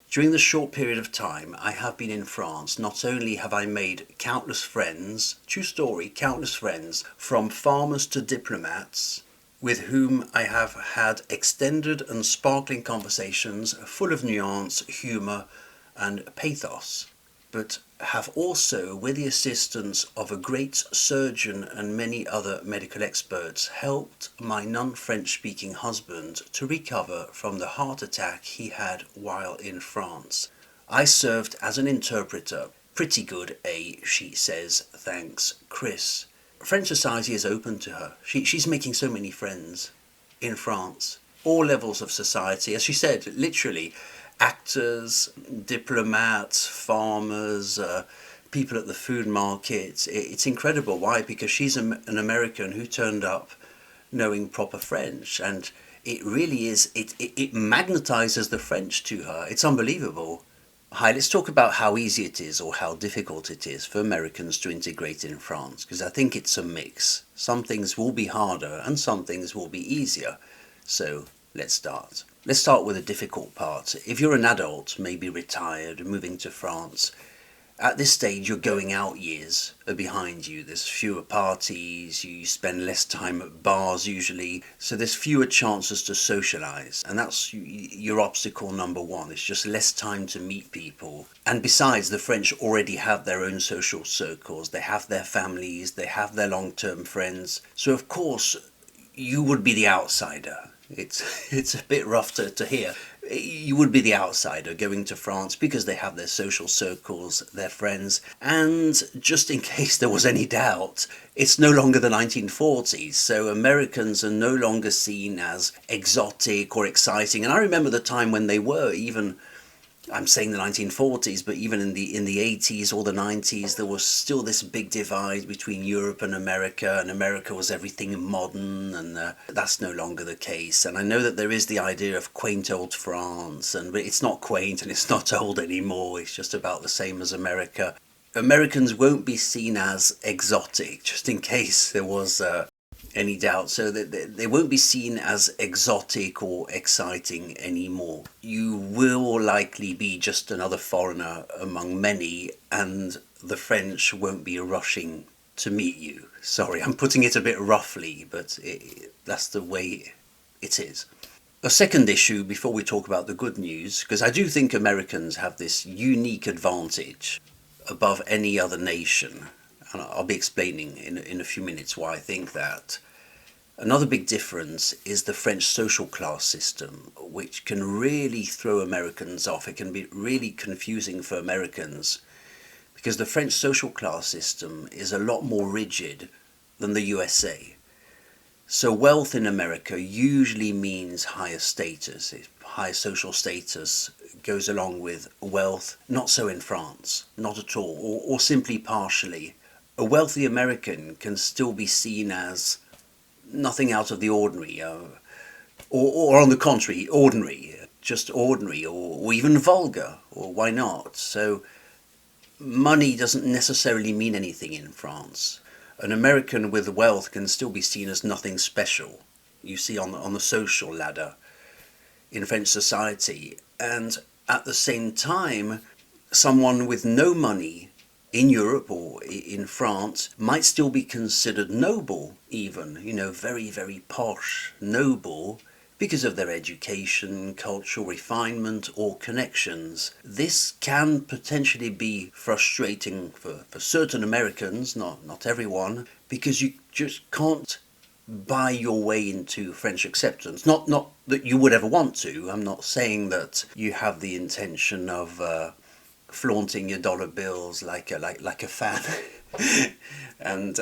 During the short period of time I have been in France, not only have I made countless friends, true story, countless friends, from farmers to diplomats, with whom I have had extended and sparkling conversations full of nuance, humour and pathos, but have also, with the assistance of a great surgeon and many other medical experts, helped my non-French speaking husband to recover from the heart attack he had while in France. I served as an interpreter. Pretty good, eh? She says. Thanks, Chris. French society is open to her. She's making so many friends in France. All levels of society, as she said, literally. Actors, diplomats, farmers, people at the food market. It's incredible. Why? Because she's an American who turned up knowing proper French, and it really is, it magnetizes the French to her. It's unbelievable. Hi, let's talk about how easy it is or how difficult it is for Americans to integrate in France, because I think it's a mix. Some things will be harder and some things will be easier. So let's start. Let's start with the difficult part. If you're an adult, maybe retired, moving to France, at this stage your going out years are behind you. There's fewer parties, you spend less time at bars usually, so there's fewer chances to socialise, and that's your obstacle number one. It's just less time to meet people. And besides, the French already have their own social circles, they have their families, they have their long-term friends, so of course you would be the outsider. It's a bit rough to hear. You would be the outsider going to France because they have their social circles, their friends, and just in case there was any doubt, it's no longer the 1940s, so Americans are no longer seen as exotic or exciting. And I remember the time when they were, even, I'm saying the 1940s, but even in the 80s or the 90s, there was still this big divide between Europe and America was everything modern, and that's no longer the case. And I know that there is the idea of quaint old France, but it's not quaint and it's not old anymore. It's just about the same as America. Americans won't be seen as exotic, just in case there was any doubt, so that they won't be seen as exotic or exciting anymore. You will likely be just another foreigner among many, and the French won't be rushing to meet you. Sorry, I'm putting it a bit roughly, but that's the way it is. A second issue before we talk about the good news, because I do think Americans have this unique advantage above any other nation, and I'll be explaining in a few minutes why I think that. Another big difference is the French social class system, which can really throw Americans off. It can be really confusing for Americans because the French social class system is a lot more rigid than the USA. So wealth in America usually means higher status. Higher social status goes along with wealth. Not so in France, not at all, or simply partially. A wealthy American can still be seen as nothing out of the ordinary, or on the contrary, ordinary, just ordinary, or even vulgar, or why not? So money doesn't necessarily mean anything in France. An American with wealth can still be seen as nothing special, you see, on the social ladder in French society. And at the same time, someone with no money in Europe or in France might still be considered noble, even, very, very posh, noble, because of their education, cultural refinement or connections. This can potentially be frustrating for certain Americans, not everyone, because you just can't buy your way into French acceptance. Not that you would ever want to. I'm not saying that you have the intention of flaunting your dollar bills like a fan. And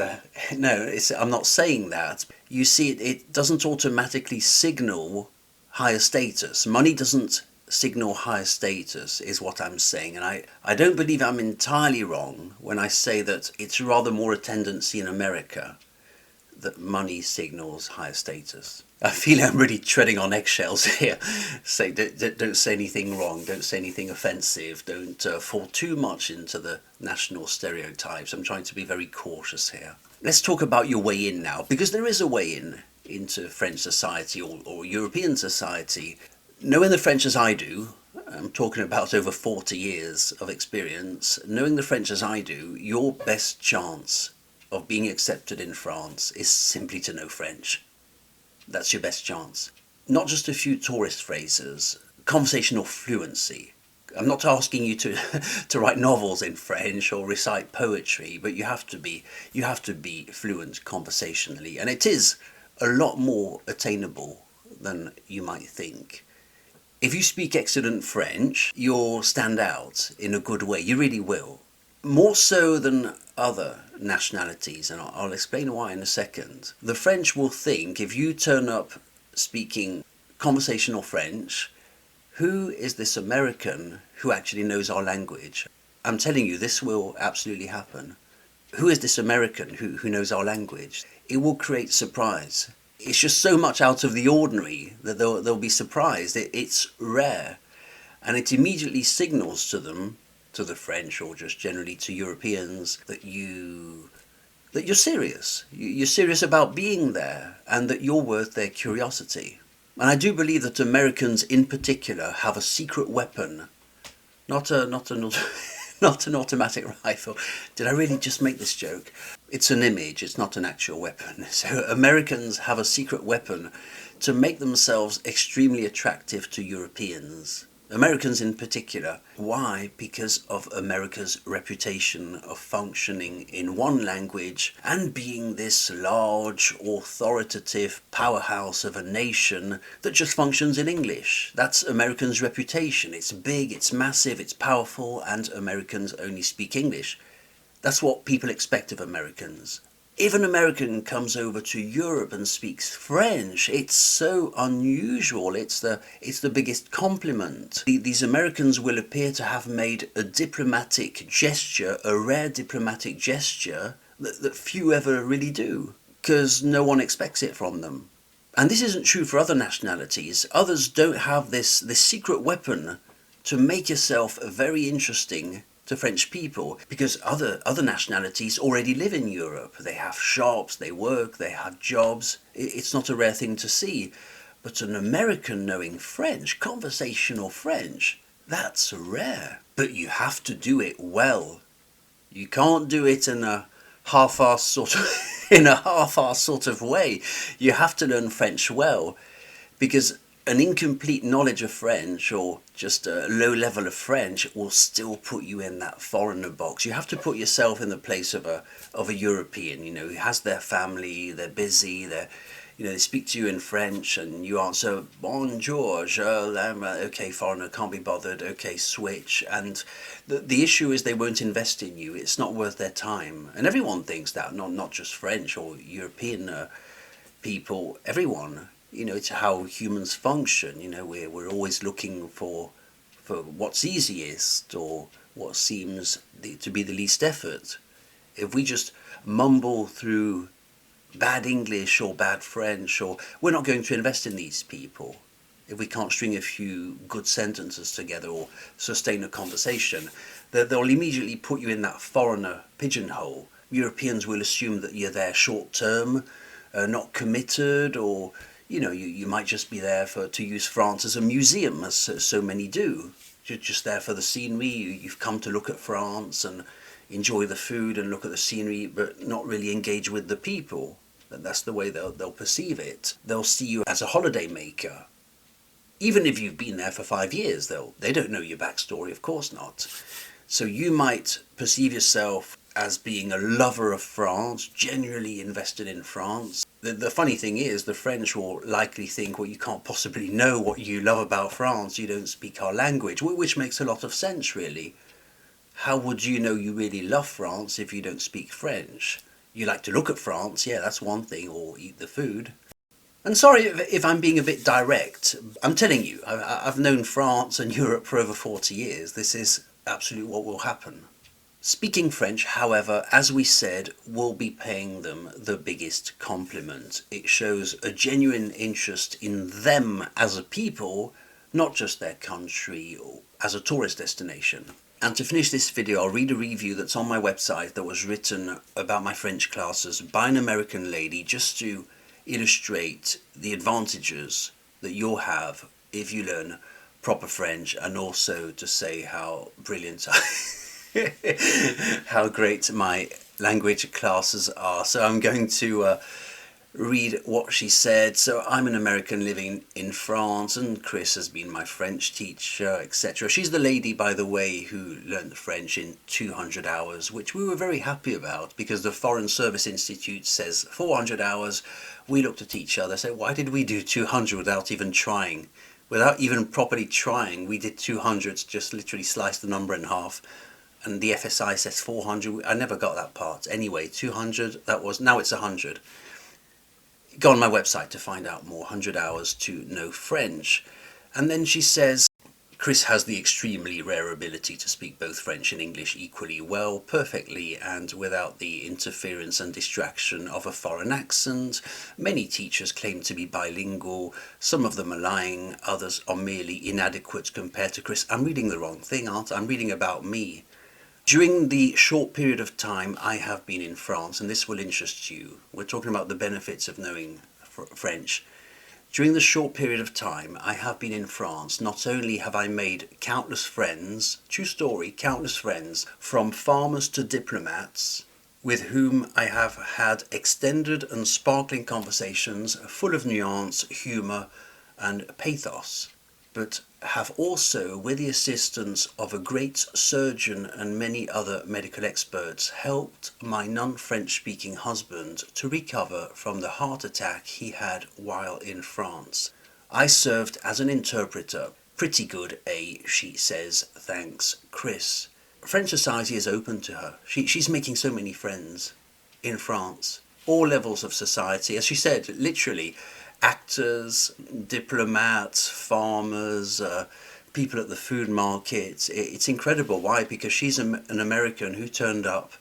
no, I'm not saying that. You see, it doesn't automatically signal higher status. Money doesn't signal higher status, is what I'm saying. And I don't believe I'm entirely wrong when I say that it's rather more a tendency in America that money signals higher status. I feel I'm really treading on eggshells here. Say, don't say anything wrong, don't say anything offensive, don't fall too much into the national stereotypes. I'm trying to be very cautious here. Let's talk about your way in now, because there is a way in into French society or European society. Knowing the French as I do, I'm talking about over 40 years of experience, knowing the French as I do, your best chance of being accepted in France is simply to know French. That's your best chance. Not just a few tourist phrases, conversational fluency. I'm not asking you to to write novels in French or recite poetry, but you have to be fluent conversationally, and it is a lot more attainable than you might think. If you speak excellent French, you'll stand out in a good way. You really will. More so than other nationalities, and I'll explain why in a second. The French will think if you turn up speaking conversational French, who is this American who actually knows our language? I'm telling you, this will absolutely happen. Who is this American who knows our language? It will create surprise. It's just so much out of the ordinary that they'll be surprised. It's rare. And it immediately signals to them, to the French or just generally to Europeans, that you're serious. You're serious about being there and that you're worth their curiosity. And I do believe that Americans in particular have a secret weapon, not an automatic rifle. Did I really just make this joke? It's an image, it's not an actual weapon. So Americans have a secret weapon to make themselves extremely attractive to Europeans. Americans in particular. Why? Because of America's reputation of functioning in one language and being this large, authoritative powerhouse of a nation that just functions in English. That's Americans' reputation. It's big, it's massive, it's powerful, and Americans only speak English. That's what people expect of Americans. If an American comes over to Europe and speaks French, it's so unusual. It's the biggest compliment. These Americans will appear to have made a diplomatic gesture, a rare diplomatic gesture that few ever really do, because no one expects it from them. And this isn't true for other nationalities. Others don't have this secret weapon to make yourself very interesting to French people, because other nationalities already live in Europe. They have shops, they work, they have jobs. It's not a rare thing to see. But an American knowing French, conversational French, that's rare. But you have to do it well. You can't do it in a half-assed sort of way. You have to learn French well, because an incomplete knowledge of French or just a low level of French will still put you in that foreigner box. You have to put yourself in the place of a European, who has their family, they're busy, they speak to you in French and you answer, bonjour, okay, foreigner, can't be bothered, okay, switch. And the issue is they won't invest in you. It's not worth their time. And everyone thinks that, not just French or European people, everyone. It's how humans function. We're always looking for what's easiest or what seems to be the least effort. If we just mumble through bad English or bad French, or we're not going to invest in these people. If we can't string a few good sentences together or sustain a conversation, they'll immediately put you in that foreigner pigeonhole. Europeans will assume that you're there short term, not committed, or you might just be there to use France as a museum, as so many do. You're just there for the scenery. You've come to look at France and enjoy the food and look at the scenery, but not really engage with the people. That's the way they'll perceive it. They'll see you as a holiday maker. Even if you've been there for 5 years, they don't know your backstory, of course not. So you might perceive yourself as being a lover of France, genuinely invested in France. The funny thing is, the French will likely think, well, you can't possibly know what you love about France, you don't speak our language, which makes a lot of sense, really. How would you know you really love France if you don't speak French? You like to look at France, yeah, that's one thing, or eat the food. And sorry if I'm being a bit direct. I'm telling you, I've known France and Europe for over 40 years. This is absolutely what will happen. Speaking French, however, as we said, will be paying them the biggest compliment. It shows a genuine interest in them as a people, not just their country or as a tourist destination. And to finish this video, I'll read a review that's on my website that was written about my French classes by an American lady, just to illustrate the advantages that you'll have if you learn proper French, and also to say how brilliant how great my language classes are. So I'm going to read what she said. So I'm an American living in France, and Chris has been my French teacher, etc. She's the lady, by the way, who learned French in 200 hours, which we were very happy about, because the Foreign Service Institute says 400 hours. We looked at each other, said, why did we do 200 without even trying? Without even properly trying, we did 200, just literally sliced the number in half. And the FSI says 400. I never got that part. Anyway, 200, that was, now it's 100. Go on my website to find out more. 100 hours to know French. And then she says, Chris has the extremely rare ability to speak both French and English equally well, perfectly, and without the interference and distraction of a foreign accent. Many teachers claim to be bilingual. Some of them are lying. Others are merely inadequate compared to Chris. I'm reading the wrong thing, aren't I? I'm reading about me. During the short period of time I have been in France, and this will interest you, we're talking about the benefits of knowing French. During the short period of time I have been in France, not only have I made countless friends, true story, countless friends, from farmers to diplomats, with whom I have had extended and sparkling conversations full of nuance, humour and pathos, but have also, with the assistance of a great surgeon and many other medical experts, helped my non-French speaking husband to recover from the heart attack he had while in France. I served as an interpreter. Pretty good, eh? She says. Thanks, Chris. French society is open to her. She's making so many friends in France. All levels of society. As she said, literally, actors, diplomats, farmers, people at the food market. It's incredible. Why? Because she's an American who turned up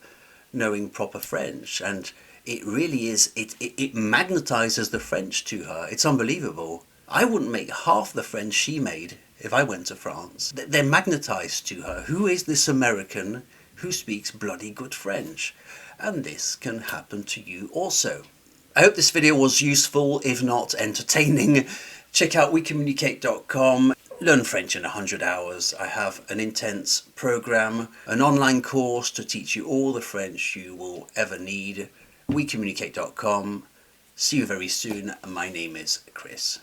knowing proper French, and it really is, it magnetizes the French to her. It's unbelievable. I wouldn't make half the French she made if I went to France. They're magnetized to her. Who is this American who speaks bloody good French? And this can happen to you also. I hope this video was useful, if not entertaining. Check out OuiCommunicate.com. Learn French in 100 hours. I have an intense program, an online course to teach you all the French you will ever need. OuiCommunicate.com. See you very soon. My name is Chris.